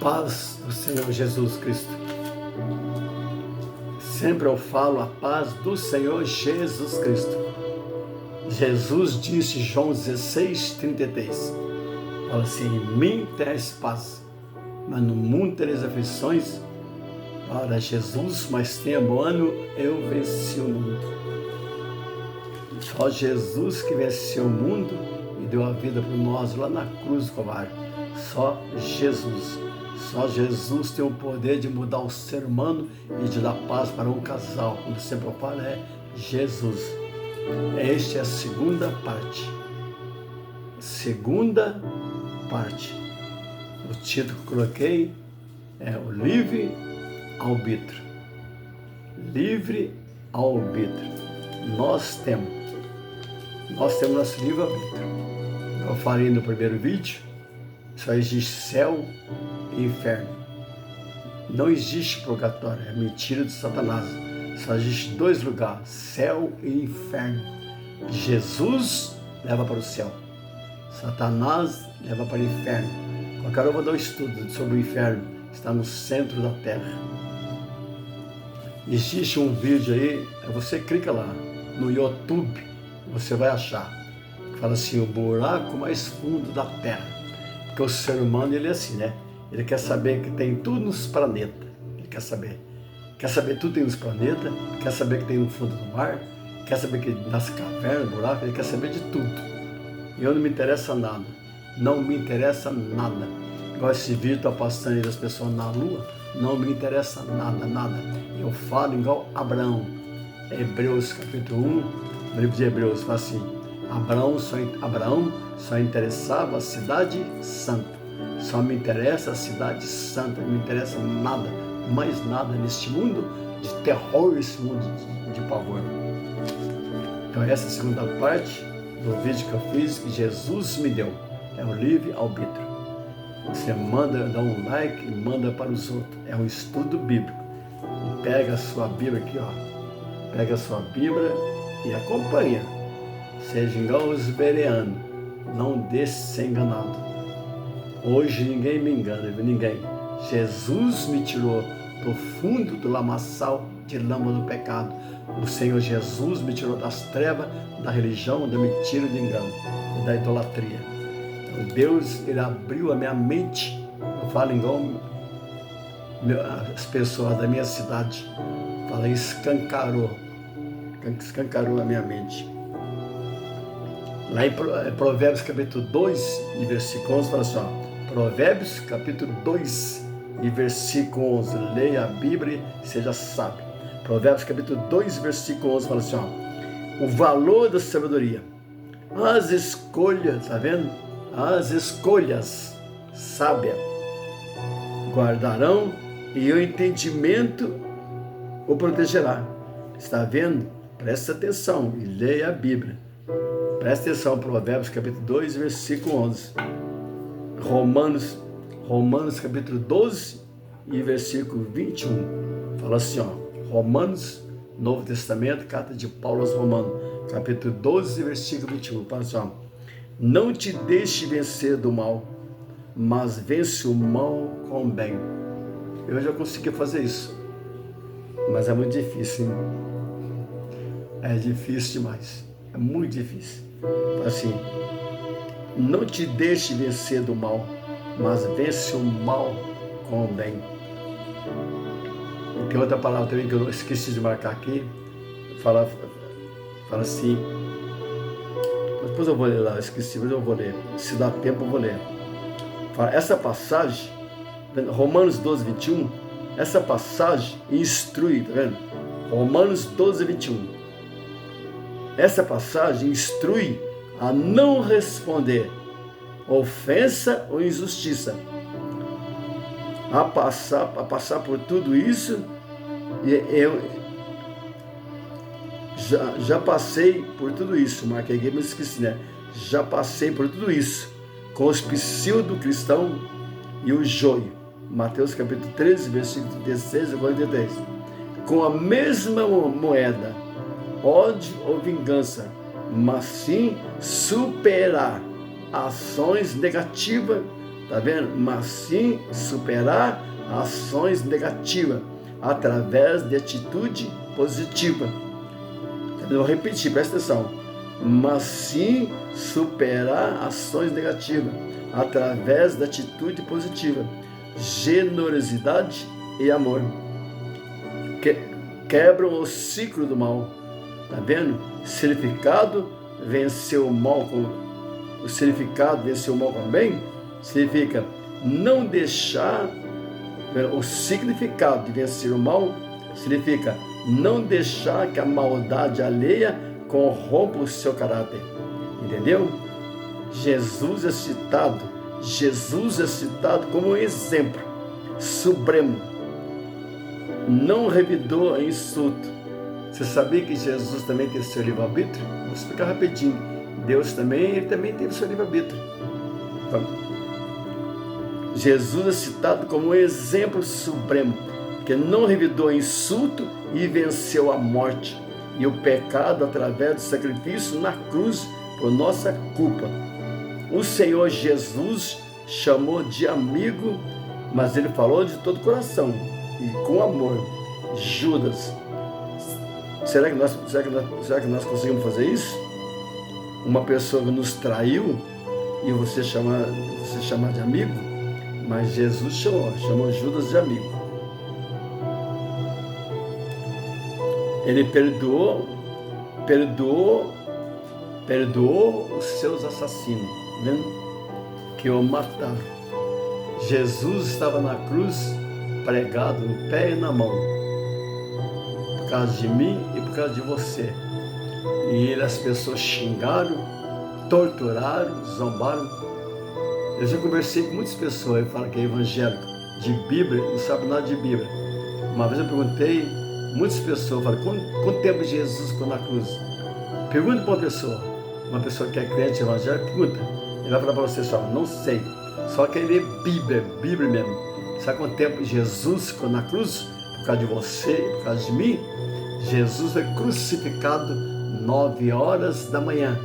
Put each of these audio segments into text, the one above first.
paz do Senhor Jesus Cristo. Sempre eu falo a paz do Senhor Jesus Cristo. Jesus disse, João 16:33, fala assim: em mim tereis paz, mas no mundo tereis aflições. Para Jesus, mas tenha bom ânimo, eu venci o mundo. Só Jesus que venceu o mundo e deu a vida por nós lá na cruz do Calvário. Só Jesus. Só Jesus tem o poder de mudar o ser humano e de dar paz para um casal. Como sempre eu falo, é Jesus. Esta é a segunda parte. Segunda parte. O título que eu coloquei é o livre-arbítrio. Livre-arbítrio. Nós temos nosso livre-arbítrio. Eu falei no primeiro vídeo, só existe céu e inferno. Não existe purgatório, é mentira de Satanás. Só existe dois lugares, céu e inferno. Jesus leva para o céu, Satanás leva para o inferno. Qualquer hora eu vou dar um estudo sobre o inferno, está no centro da terra. Existe um vídeo aí, você clica lá no YouTube, você vai achar, fala assim: o buraco mais fundo da terra. Porque o ser humano, ele é assim, né? Ele quer saber que tem tudo nos planetas. Ele quer saber tudo tem nos planetas, quer saber que tem no fundo do mar, quer saber que nas cavernas, buracos, ele quer saber de tudo. E eu não me interessa nada. Não me interessa nada. Igual esse vídeo está passando aí das pessoas na lua, não me interessa nada. Eu falo igual Abraão. Hebreus capítulo 1, no livro de Hebreus, fala assim: Abraão só interessava a cidade santa. Só me interessa a cidade santa, não me interessa nada, mais nada neste mundo de terror, esse mundo de pavor. Então essa é a segunda parte do vídeo que eu fiz, que Jesus me deu, é o livre-arbítrio. Você dá um like e manda para os outros, é um estudo bíblico. E pega a sua Bíblia aqui, ó, pega a sua Bíblia e acompanha. Seja igual os bereanos, não deixe ser enganado. Hoje ninguém me engana, ninguém. Jesus me tirou do fundo do lamaçal de lama do pecado. O Senhor Jesus me tirou das trevas, da religião, da mentira, do engano e da idolatria. Então Deus, Ele abriu a minha mente. Eu falo igual as pessoas da minha cidade. Fala, escancarou a minha mente. Lá em Provérbios capítulo 2 e versículo 11, fala assim, ó, Provérbios capítulo 2 e versículo 11, leia a Bíblia e seja sábio. Provérbios capítulo 2 versículo 11 fala assim, ó, o valor da sabedoria, as escolhas, tá vendo? As escolhas sábias guardarão e o entendimento o protegerá. Está vendo? Presta atenção e leia a Bíblia. Presta atenção, Provérbios capítulo 2, versículo 11. Romanos capítulo 12 e versículo 21. Fala assim, ó, Romanos, Novo Testamento, carta de Paulo aos Romanos, capítulo 12, versículo 21. Fala assim, ó, não te deixe vencer do mal, mas vence o mal com o bem. Eu já consegui fazer isso, mas é muito difícil, hein? É difícil demais, é muito difícil. Assim, não te deixe vencer do mal, mas vence o mal com o bem. E tem outra palavra também que eu esqueci de marcar aqui, fala assim, depois eu vou ler lá, esqueci, mas eu vou ler, se dá tempo eu vou ler. Fala, essa passagem, Romanos 12, 21, essa passagem instrui, tá vendo? Romanos 12, 21. Essa passagem instrui a não responder ofensa ou injustiça, a passar por tudo isso. E eu já passei por tudo isso, marquei aqui, mas esqueci, né? Já passei por tudo isso com os pseudo-cristãos e o joio. Mateus capítulo 13, versículo 16 a 43. Com a mesma moeda, ódio ou vingança, mas sim superar ações negativas tá vendo? Mas sim superar ações negativas através de atitude positiva. Eu vou repetir, presta atenção. Mas sim superar ações negativas através da atitude positiva, generosidade e amor. Quebram o ciclo do mal. Tá vendo? Significado venceu o mal com o significado venceu o mal com o bem. Significa não deixar. O significado de vencer o mal significa não deixar que a maldade alheia corrompa o seu caráter. Entendeu? Jesus é citado como um exemplo supremo. Não revidou em insulto. Você sabia que Jesus também teve seu livre-arbítrio? Vou explicar rapidinho. Deus também teve seu livre-arbítrio. Jesus é citado como um exemplo supremo, que não revidou em insulto e venceu a morte e o pecado através do sacrifício na cruz por nossa culpa. O Senhor Jesus chamou de amigo, mas ele falou de todo o coração e com amor. Judas, será que nós conseguimos fazer isso? Uma pessoa que nos traiu e você chamar de amigo? Mas Jesus chamou Judas de amigo. Ele perdoou os seus assassinos, vendo? Que o mataram. Jesus estava na cruz, pregado no pé e na mão, por causa de mim e por causa de você. E as pessoas xingaram, torturaram, zombaram. Eu já conversei com muitas pessoas que falam que é evangélico, de Bíblia, não sabe nada de Bíblia. Uma vez eu perguntei, muitas pessoas falam, quanto tempo Jesus ficou na cruz? Pergunta para uma pessoa que é crente evangélico, pergunta. Ele vai falar para você só, não sei. Só que ele é Bíblia mesmo. Sabe quanto tempo Jesus ficou na cruz? Por causa de você e por causa de mim? Jesus foi crucificado 9 horas da manhã.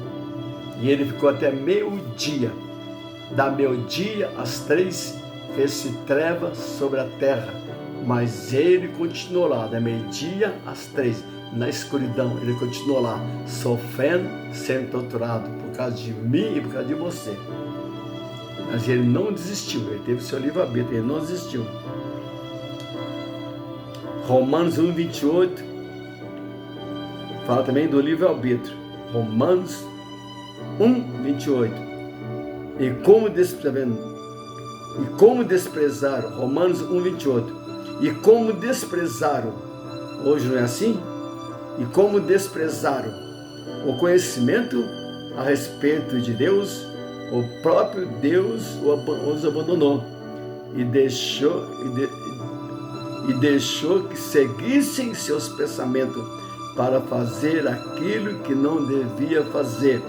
E ele ficou até meio-dia. Da meio-dia às 3, fez-se treva sobre a terra. Mas ele continuou lá, da meio-dia às 3, na escuridão. Ele continuou lá, sofrendo, sendo torturado, por causa de mim e por causa de você. Mas ele não desistiu, ele teve seu livre-arbítrio, ele não desistiu. Romanos 1:28 fala também do livre-arbítrio. Romanos 1:28. E como desprezaram, Romanos 1:28. E como desprezaram, hoje não é assim? E como desprezaram o conhecimento a respeito de Deus, o próprio Deus os abandonou e deixou que seguissem seus pensamentos para fazer aquilo que não devia fazer.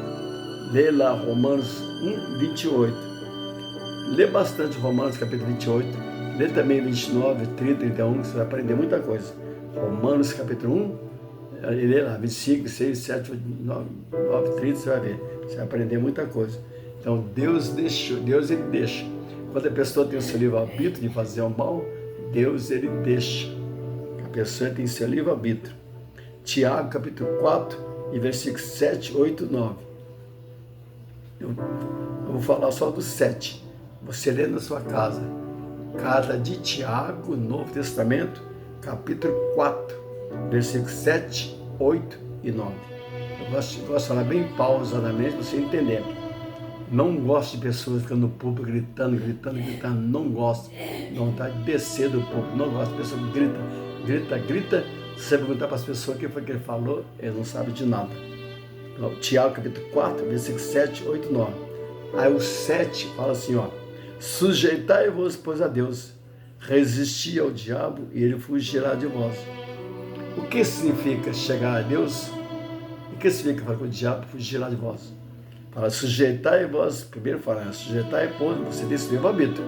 Lê lá Romanos 1:28. Lê bastante Romanos capítulo 28. Lê também 29, 30, 31, que você vai aprender muita coisa. Romanos capítulo 1, lê lá 25, 6, 7, 8, 9, 30, você vai ver. Você vai aprender muita coisa. Então Deus ele deixa. Quando a pessoa tem o seu livre-arbítrio de fazer o mal, Deus ele deixa. A pessoa tem seu livre-arbítrio. Tiago capítulo 4 e versículos 7, 8, 9. Eu vou falar só do 7. Você lê na sua casa. Carta de Tiago, Novo Testamento, capítulo 4, versículos 7, 8 e 9. Eu gosto de falar bem pausadamente para você entender. Não gosto de pessoas ficando no púlpito gritando. Não gosto. Não vontade de descer do púlpito. Não gosto de pessoas que grita. Se você perguntar para as pessoas o que foi que ele falou, ele não sabe de nada. Então, Tiago, capítulo 4, versículos 7, 8 e 9. Aí o 7 fala assim, ó. Sujeitai-vos, pois, a Deus. Resisti ao diabo e ele fugirá de vós. O que significa chegar a Deus? O que significa falar que o diabo fugirá de vós? Fala, sujeitai-vos, primeiro fala, sujeitai, pois, você tem esse livre-arbítrio.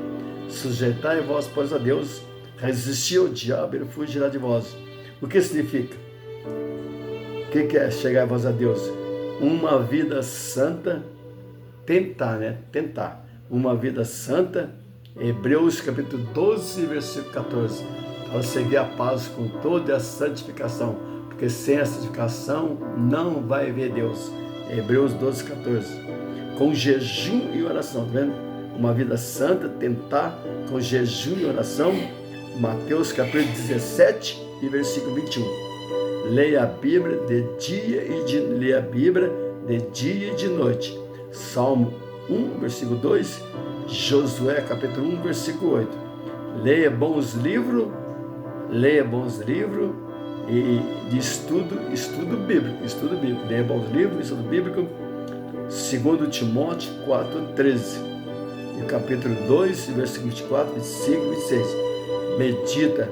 Sujeitai-vos, pois, a Deus. Resisti ao diabo e ele fugirá de vós. O que significa? O que é chegar a vós a Deus? Uma vida santa, tentar. uma vida santa. Hebreus capítulo 12, versículo 14. Para seguir a paz com toda a santificação, porque sem a santificação não vai ver Deus. Hebreus 12, 14. Com jejum e oração, tá vendo? Uma vida santa, tentar com jejum e oração. Mateus capítulo 17 e versículo 21. Leia a Bíblia de dia e de noite. Salmo 1, versículo 2. Josué capítulo 1, versículo 8. Leia bons livros e de estudo bíblico. Leia bons livros, estudo bíblico. 2 Timóteo 4:13. E capítulo 2, versículo 24, 25 e 26. Medita,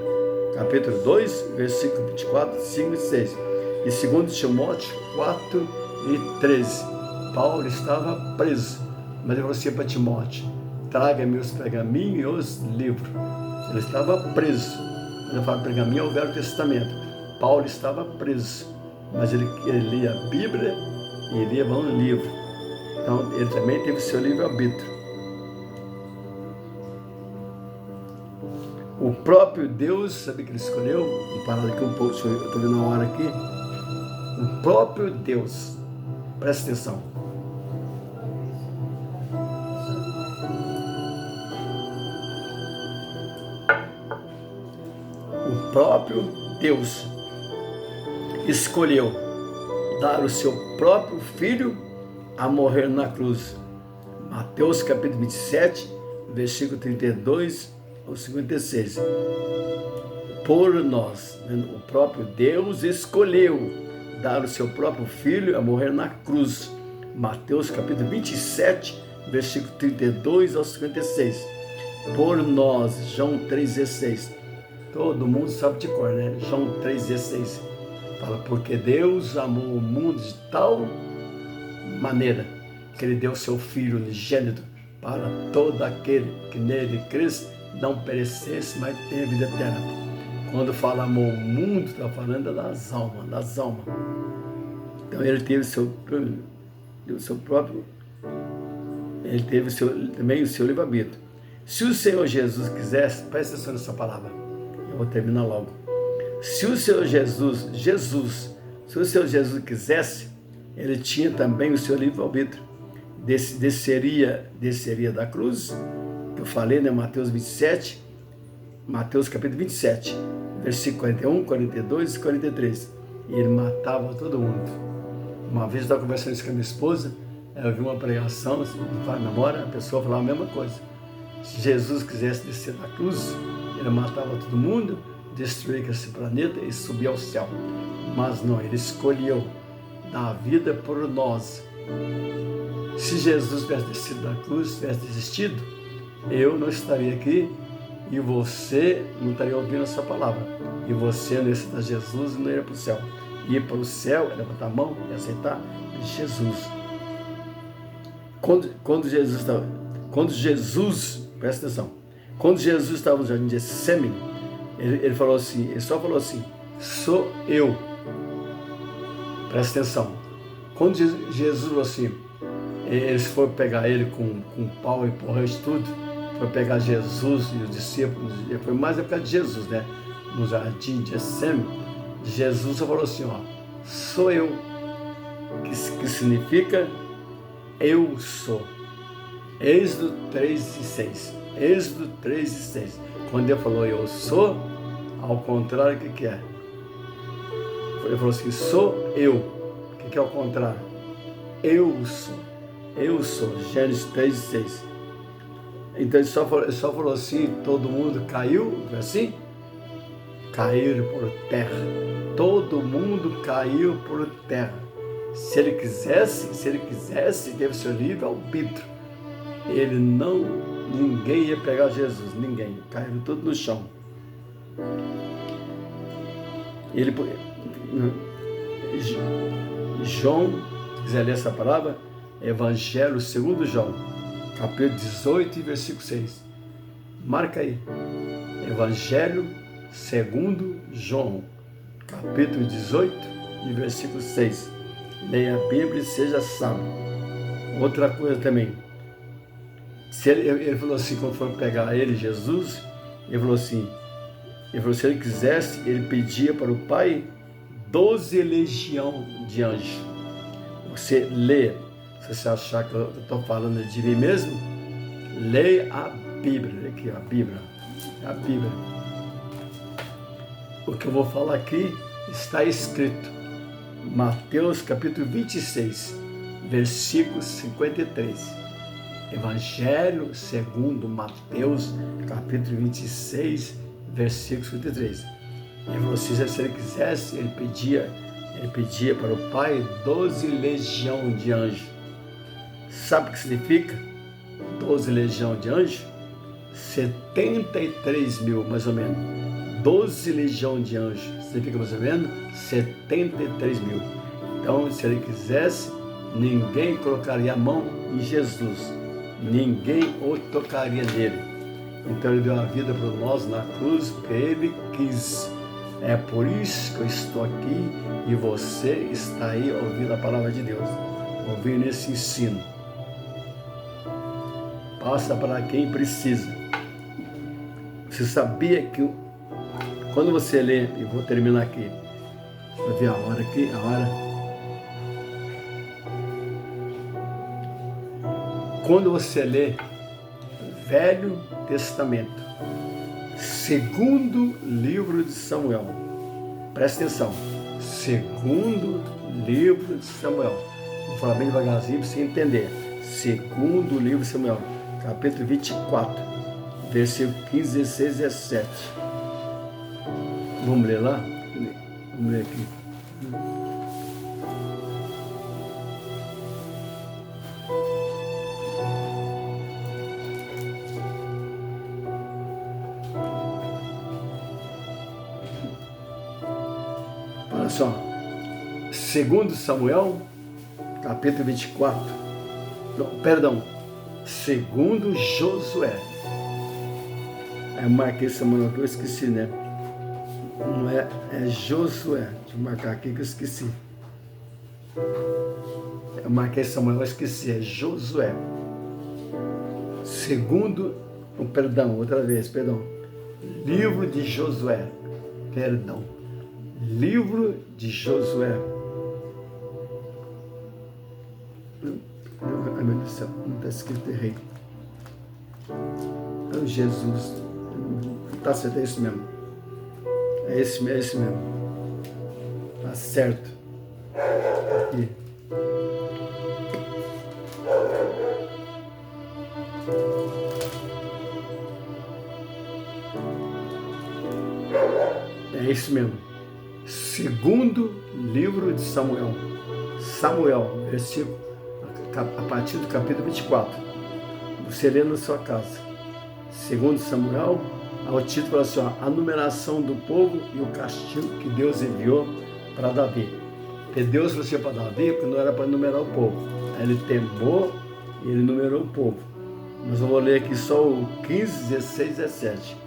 capítulo 2, versículo 24, 25 e 26. E 2 Timóteo 4:13. Paulo estava preso, mas ele falou assim para Timóteo: traga meus pergaminhos e os livros. Ele estava preso. Quando eu falo pergaminho, é o Velho Testamento. Paulo estava preso, mas ele lia a Bíblia e lia um livro. Então, ele também teve seu livre-arbítrio. O próprio Deus, sabe que ele escolheu? Vou parar aqui um pouco, eu estou vendo uma hora aqui. O próprio Deus, presta atenção. O próprio Deus escolheu dar o seu próprio filho a morrer na cruz. Mateus capítulo 27, versículo 32 ao 56. Por nós, o próprio Deus escolheu dar o seu próprio filho a morrer na cruz. Mateus capítulo 27, versículo 32 ao 56. Por nós, João 3,16. Todo mundo sabe de cor, né? João 3,16. Fala, porque Deus amou o mundo de tal maneira que ele deu seu Filho unigênito para todo aquele que nele cresce, não perecesse, mas tenha vida eterna. Quando fala amor o mundo, está falando das almas. Então ele teve também o seu livre-arbítrio. Se o Senhor Jesus quisesse, presta atenção nessa palavra, eu vou terminar logo. Se o Senhor Jesus quisesse, ele tinha também o seu livre-arbítrio. Desceria da cruz, que eu falei, né? Mateus capítulo 27, versículo 41, 42 e 43. E ele matava todo mundo. Uma vez eu estava conversando isso com a minha esposa, eu vi uma pregação, namora, a pessoa falava a mesma coisa. Se Jesus quisesse descer da cruz, ele matava todo mundo, destruir esse planeta e subir ao céu. Mas não, ele escolheu dar a vida por nós. Se Jesus tivesse descido da cruz, tivesse desistido, eu não estaria aqui e você não estaria ouvindo essa palavra. E você não ia aceitar Jesus e não ia para o céu. Ir para o céu, levantar a mão e aceitar Jesus. Quando Jesus, presta atenção, quando Jesus estava no jardim de Getsêmani, ele só falou assim, sou eu. Presta atenção. Quando Jesus falou assim, eles foram pegar ele com pau e porrete tudo, foi pegar Jesus e os discípulos, foi mais a época de Jesus, né? No jardim de Getsêmani, Jesus falou assim, ó, sou eu, que significa eu sou. Êxodo 3:6. Êxodo 3:6. Quando ele falou eu sou, ao contrário, o que é? Ele falou assim, sou eu. O que é ao contrário? Eu sou. Eu sou. Gênesis 3:6. Então ele só falou assim, todo mundo caiu, foi assim? Caíram por terra. Todo mundo caiu por terra. Se ele quisesse, teve seu livre-arbítrio. Ninguém ia pegar Jesus, ninguém. Caíram tudo no chão. João, se quiser ler essa palavra, Evangelho segundo João, capítulo 18 e versículo 6. Marca aí. Evangelho segundo João, capítulo 18 e versículo 6. Leia a Bíblia e seja sábio. Outra coisa também. Se ele falou assim, quando foram pegar ele, Jesus, ele falou assim, se ele quisesse, ele pedia para o Pai 12 legião de anjos. Você lê, se você achar que eu estou falando de mim mesmo, leia a Bíblia, aqui a Bíblia, a Bíblia. O que eu vou falar aqui está escrito, Mateus capítulo 26, versículo 53. Evangelho segundo Mateus capítulo 26, versículo 53. E você, se ele quisesse, ele pedia para o Pai 12 legião de anjos. Sabe o que significa 12 legião de anjos? 73 mil, mais ou menos. 12 legião de anjos significa mais ou menos 73 mil. Então, se ele quisesse, ninguém colocaria a mão em Jesus, ninguém o tocaria nele. Então ele deu a vida para nós na cruz, porque ele quis. É por isso que eu estou aqui e você está aí ouvindo a palavra de Deus, ouvindo esse ensino. Passa para quem precisa. Você sabia que quando você lê, e vou terminar aqui, deixa eu ver a hora aqui, a hora. Quando você lê Velho Testamento, segundo livro de Samuel, presta atenção, segundo livro de Samuel, vou falar bem devagarzinho para você entender, segundo livro de Samuel, capítulo 24, versículo 15, 16 e 17, vamos ler lá? Vamos ler aqui. Olha só, segundo Samuel, capítulo 24, segundo Josué. Eu marquei Samuel que eu esqueci, né? Não é Josué. Deixa eu marcar aqui que eu esqueci. Eu marquei Samuel, eu esqueci, é Josué. Segundo, livro de Josué, livro de Josué. Ai meu Deus do céu, não está escrito errado. Oh, Jesus, está certo, é isso mesmo. É esse mesmo. Está certo. Aqui. É isso mesmo. Segundo livro de Samuel, versículo, a partir do capítulo 24. Você lê na sua casa. Segundo Samuel, o título fala assim, a numeração do povo e o castigo que Deus enviou para Davi. Porque Deus falou assim para Davi que não era para numerar o povo. Aí ele temou e ele numerou o povo. Mas eu vou ler aqui só o 15, 16 e 17.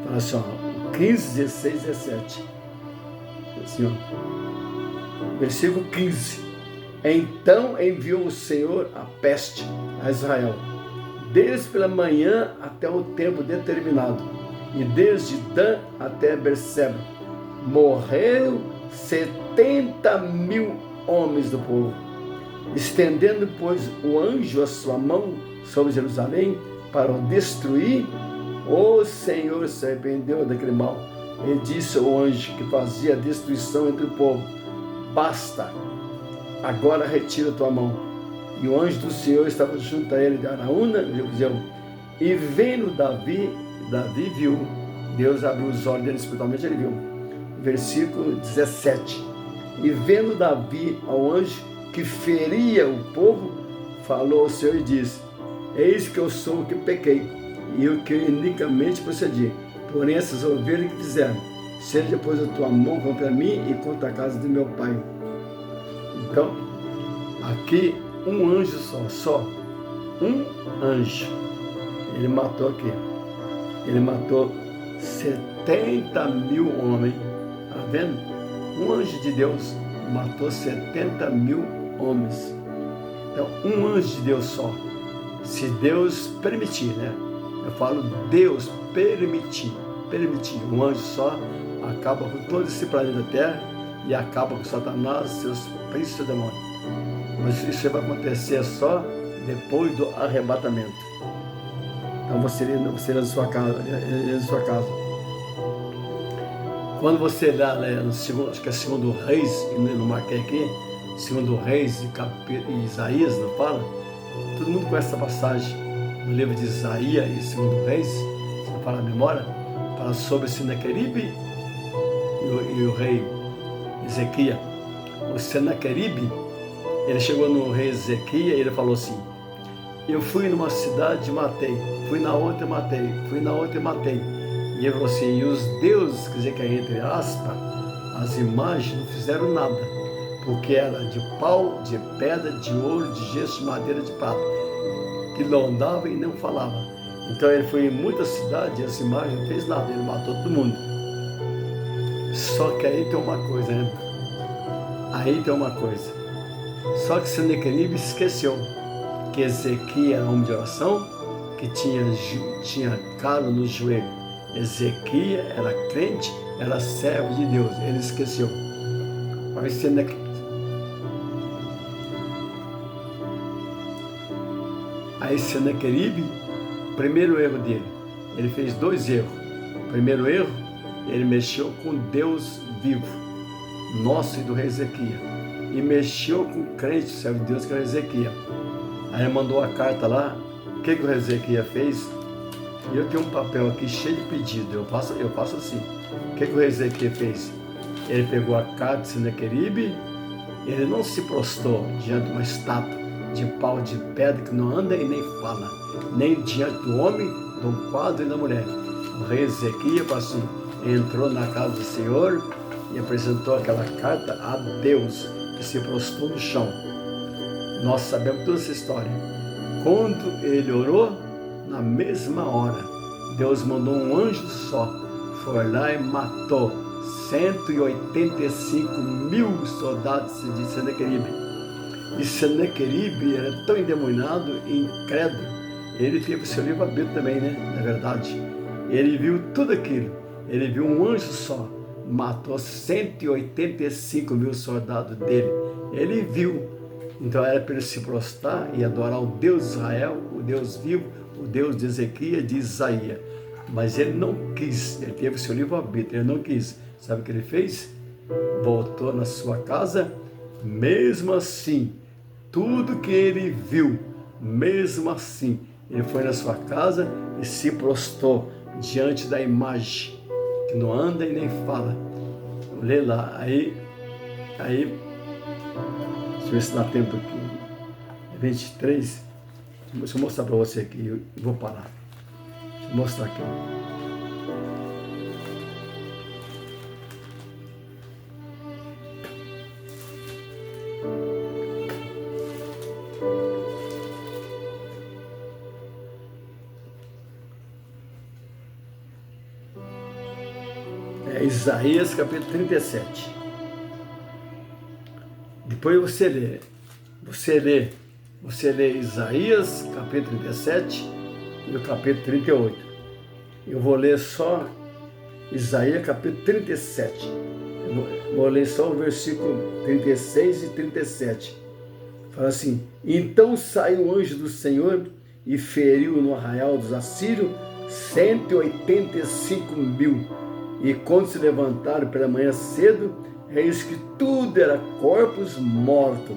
Fala assim, o 15, 16 e 17. Assim, ó. Versículo 15. Então enviou o Senhor a peste a Israel, desde pela manhã até o tempo determinado, e desde Dan até Berseba. Morreram 70 mil homens do povo. Estendendo, pois, o anjo a sua mão sobre Jerusalém para o destruir, o Senhor se arrependeu daquele mal. Ele disse ao anjo que fazia a destruição entre o povo: basta, agora retira a tua mão. E o anjo do Senhor estava junto a ele de Araúna, e vendo Davi viu, Deus abriu os olhos dele espiritualmente, ele viu. Versículo 17. E vendo Davi ao anjo que feria o povo, falou ao Senhor e disse: eis que eu sou o que pequei, e o que inicamente procedi. Porém, essas ovelhas que fizeram, seja depois a tua mão contra mim e contra a casa de meu pai. Então, aqui um anjo só um anjo, ele matou aqui, ele matou 70 mil homens, tá vendo? Um anjo de Deus matou 70 mil homens. Então, um anjo de Deus só Se Deus permitir, né? Eu falo Deus permitir. Um anjo só acaba com todo esse planeta Terra e acaba com Satanás, seus príncipes e demônios. Mas isso vai acontecer só depois do arrebatamento. Então você lê na sua casa. Quando você lê no segundo, acho que é segundo Reis, eu não marquei aqui, segundo Reis e Isaías, não fala? Todo mundo conhece essa passagem no livro de Isaías e segundo Reis, se não fala a memória, fala sobre Senaqueribe e o rei Ezequias. O Senaqueribe, ele chegou no rei Ezequias e ele falou assim: eu fui numa cidade e matei, fui na outra e matei, fui na outra e matei. E ele falou assim: e os deuses, quer dizer que é entre aspas, as imagens não fizeram nada, porque era de pau, de pedra, de ouro, de gesso, de madeira, de prata, que não andava e não falava. Então ele foi em muitas cidades e as imagens não fez nada, ele matou todo mundo. Só que aí tem uma coisa, né? Aí tem uma coisa. Só que Senaqueribe esqueceu que Ezequias era homem de oração, que tinha calo no joelho. Ezequias era crente, era servo de Deus. Ele esqueceu. Mas aí Senaqueribe, primeiro erro dele, ele fez 2 erros. Primeiro erro, ele mexeu com Deus vivo, nosso e do rei Ezequias, e mexeu com o crente, servo de Deus, que era Ezequias. Aí ele mandou a carta lá. O que o rei Ezequias fez? E eu tenho um papel aqui cheio de pedido, eu faço assim. O que o rei Ezequias fez? Ele pegou a carta de Senaqueribe, ele não se prostrou diante de uma estátua de pau, de pedra, que não anda e nem fala, nem diante do homem, do quadro e da mulher. O rei Ezequias, assim, entrou na casa do Senhor e apresentou aquela carta a Deus, que se prostrou no chão. Nós sabemos toda essa história. Quando ele orou, na mesma hora, Deus mandou um anjo só, foi lá e matou 185 mil soldados de Senaqueribe. E Senaqueribe era tão endemoniado e incrédulo, ele teve seu livre-arbítrio também, né? Na verdade, ele viu tudo aquilo, ele viu um anjo só, matou 185 mil soldados dele, ele viu. Então era para ele se prostrar e adorar o Deus de Israel, o Deus vivo, o Deus de Ezequias, de Isaías. Mas ele não quis, ele teve seu livre-arbítrio, ele não quis. Sabe o que ele fez? Voltou na sua casa, mesmo assim, tudo que ele viu, mesmo assim, ele foi na sua casa e se prostrou diante da imagem, que não anda e nem fala. Lê lá, aí, deixa eu ver se dá tempo aqui, 23, deixa eu mostrar para você aqui, eu vou parar, deixa eu mostrar aqui. Isaías capítulo 37. Depois você lê Isaías capítulo 37 e o capítulo 38. Eu vou ler só Isaías capítulo 37. Eu vou ler só o versículo 36 e 37. Fala assim: então saiu o anjo do Senhor e feriu no arraial dos assírios 185 mil. E quando se levantaram pela manhã cedo, eis que tudo era corpos mortos.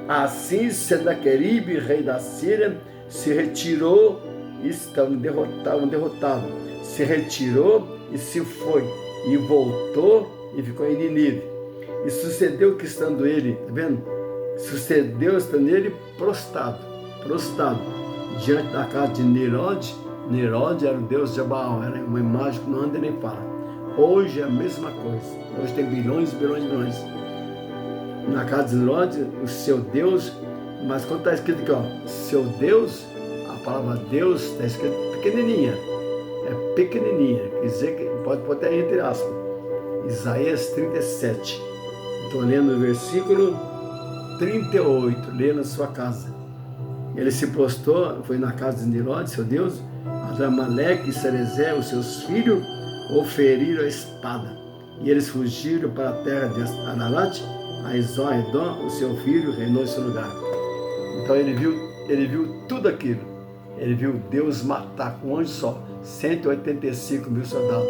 Assim Senaqueribe, rei da Síria, se retirou, estavam derrotados. Se retirou e se foi, e voltou e ficou em Nínive. E sucedeu que estando ele, tá vendo? Sucedeu estando ele prostrado, diante da casa de Nirode. Nirode era o deus de Baal, era uma imagem que não anda nem fala. Hoje é a mesma coisa. Hoje tem bilhões. Na casa de Nirode, o seu Deus, mas quando está escrito aqui, ó, seu Deus, a palavra Deus está escrito pequenininha. É pequenininha, quer dizer que pode botar entre aspas. Isaías 37. Estou lendo o versículo 38, lê na sua casa. Ele se postou, foi na casa de Nirode, seu Deus, Adramaleque e Cerezé, os seus filhos, o feriram a espada. E eles fugiram para a terra de Ararat, a Edom, o seu filho, reinou em seu lugar. Então ele viu tudo aquilo. Ele viu Deus matar com um anjo só 185 mil soldados.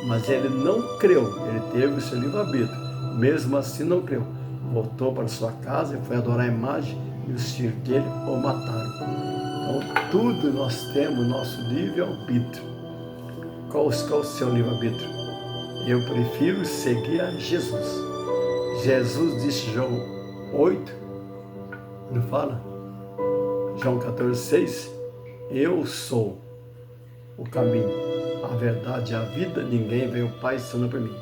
Mas ele não creu, ele teve o seu livre-arbítrio. Mesmo assim não creu. Voltou para sua casa e foi adorar a imagem e os filhos dele o mataram. Então tudo nós temos nosso livre-arbítrio. Qual o seu livre-arbítrio? Eu prefiro seguir a Jesus. Jesus disse em João 8, não fala? João 14, 6, eu sou o caminho, a verdade e a vida, ninguém veio ao Pai senão por mim.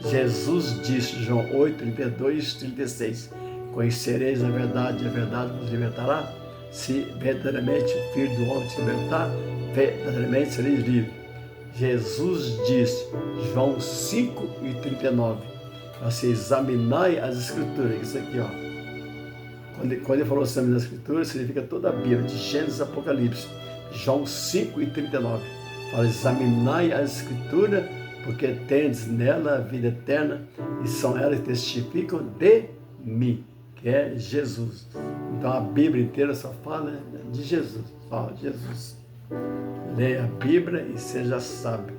Jesus disse, João 8, 32, 36, conhecereis a verdade vos libertará. Se verdadeiramente o Filho do Homem te libertar, verdadeiramente sereis livres. Jesus disse, João 5 e 39, você examinai as Escrituras, isso aqui, ó. Quando ele falou examinar as Escrituras, significa toda a Bíblia, de Gênesis a Apocalipse. João 5 e 39, fala, examinai as Escrituras, porque tendes nela a vida eterna, e são elas que testificam de mim, que é Jesus. Então a Bíblia inteira só fala de Jesus, só Jesus. Leia a Bíblia e seja sábio.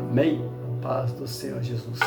Amém? A paz do Senhor Jesus.